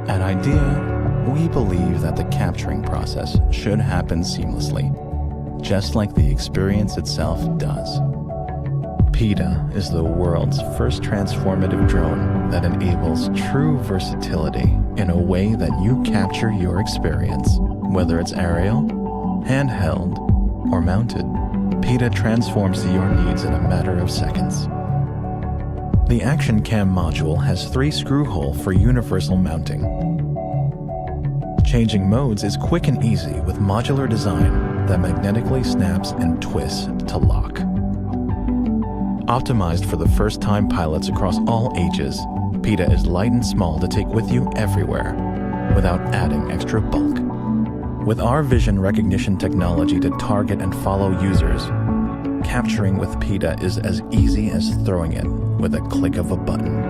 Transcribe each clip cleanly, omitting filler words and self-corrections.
At IDEA, we believe that the capturing process should happen seamlessly, just like the experience itself does. PETA is the world's first transformative drone that enables true versatility in a way that you capture your experience, whether it's aerial, handheld, or mounted. PETA transforms your needs in a matter of seconds. The Action Cam module has 3 screw holes for universal mounting. Changing modes is quick and easy with modular design that magnetically snaps and twists to lock. Optimized for the first-time pilots across all ages, PETA is light and small to take with you everywhere without adding extra bulk. With our vision recognition technology to target and follow users, capturing with PETA is as easy as throwing it with a click of a button.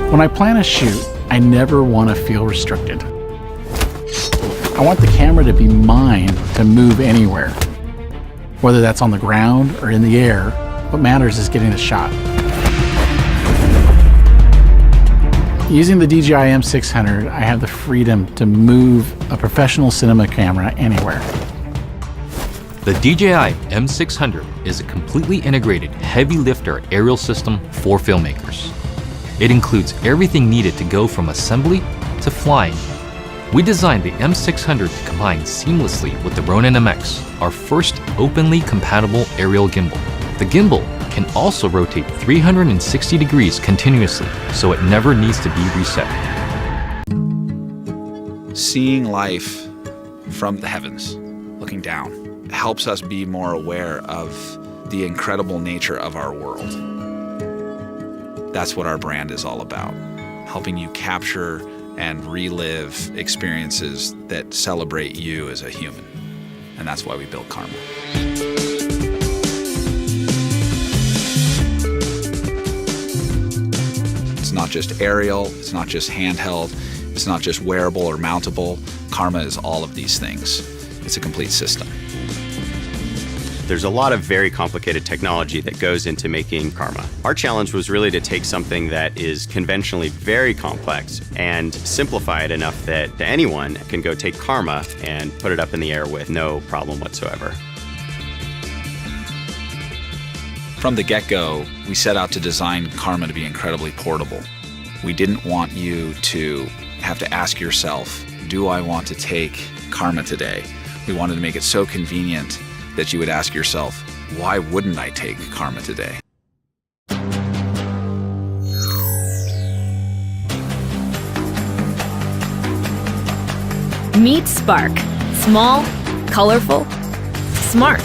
When I plan a shoot, I never want to feel restricted. I want the camera to be mine to move anywhere. Whether that's on the ground or in the air, what matters is getting the shot. Using the DJI M600, I have the freedom to move a professional cinema camera anywhere. The DJI M600 is a completely integrated heavy lifter aerial system for filmmakers. It includes everything needed to go from assembly to flying. We designed the M600 to combine seamlessly with the Ronin MX, our first openly compatible aerial gimbal. The gimbal can also rotate 360 degrees continuously, so it never needs to be reset. Seeing life from the heavens, looking down, helps us be more aware of the incredible nature of our world. That's what our brand is all about, helping you capture and relive experiences that celebrate you as a human. And that's why we built Karma. It's not just aerial, it's not just handheld, it's not just wearable or mountable. Karma is all of these things. It's a complete system. There's a lot of very complicated technology that goes into making Karma. Our challenge was really to take something that is conventionally very complex and simplify it enough that anyone can go take Karma and put it up in the air with no problem whatsoever. From the get-go, we set out to design Karma to be incredibly portable. We didn't want you to have to ask yourself, do I want to take Karma today? We wanted to make it so convenient that you would ask yourself, why wouldn't I take Karma today? Meet Spark. Small, colorful, smart.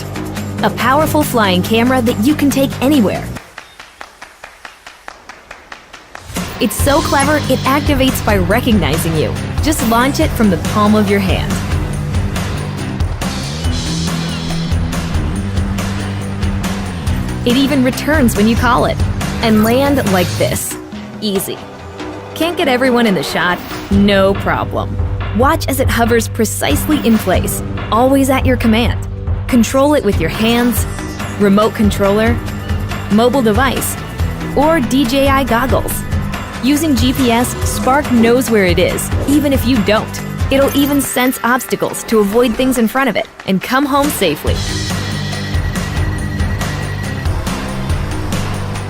A powerful flying camera that you can take anywhere. It's so clever, it activates by recognizing you. Just launch it from the palm of your hand. It even returns when you call it. And land like this. Easy. Can't get everyone in the shot? No problem. Watch as it hovers precisely in place, always at your command. Control it with your hands, remote controller, mobile device, or DJI goggles. Using GPS, Spark knows where it is, even if you don't. It'll even sense obstacles to avoid things in front of it and come home safely.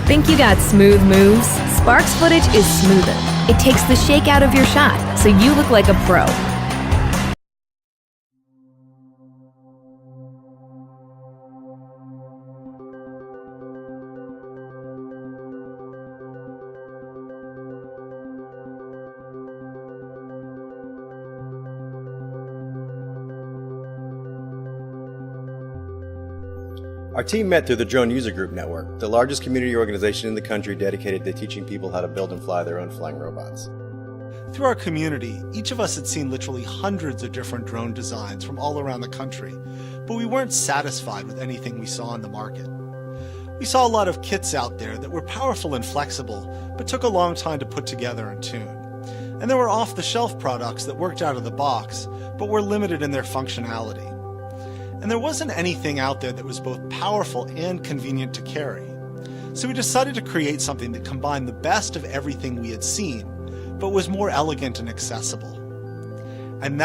Think you got smooth moves? Spark's footage is smoother. It takes the shake out of your shot, so you look like a pro. Our team met through the Drone User Group Network, the largest community organization in the country dedicated to teaching people how to build and fly their own flying robots. Through our community, each of us had seen literally hundreds of different drone designs from all around the country, but we weren't satisfied with anything we saw in the market. We saw a lot of kits out there that were powerful and flexible, but took a long time to put together and tune. And there were off-the-shelf products that worked out of the box, but were limited in their functionality. and there wasn't anything out there that was both powerful and convenient to carry. So we decided to create something that combined the best of everything we had seen, but was more elegant and accessible.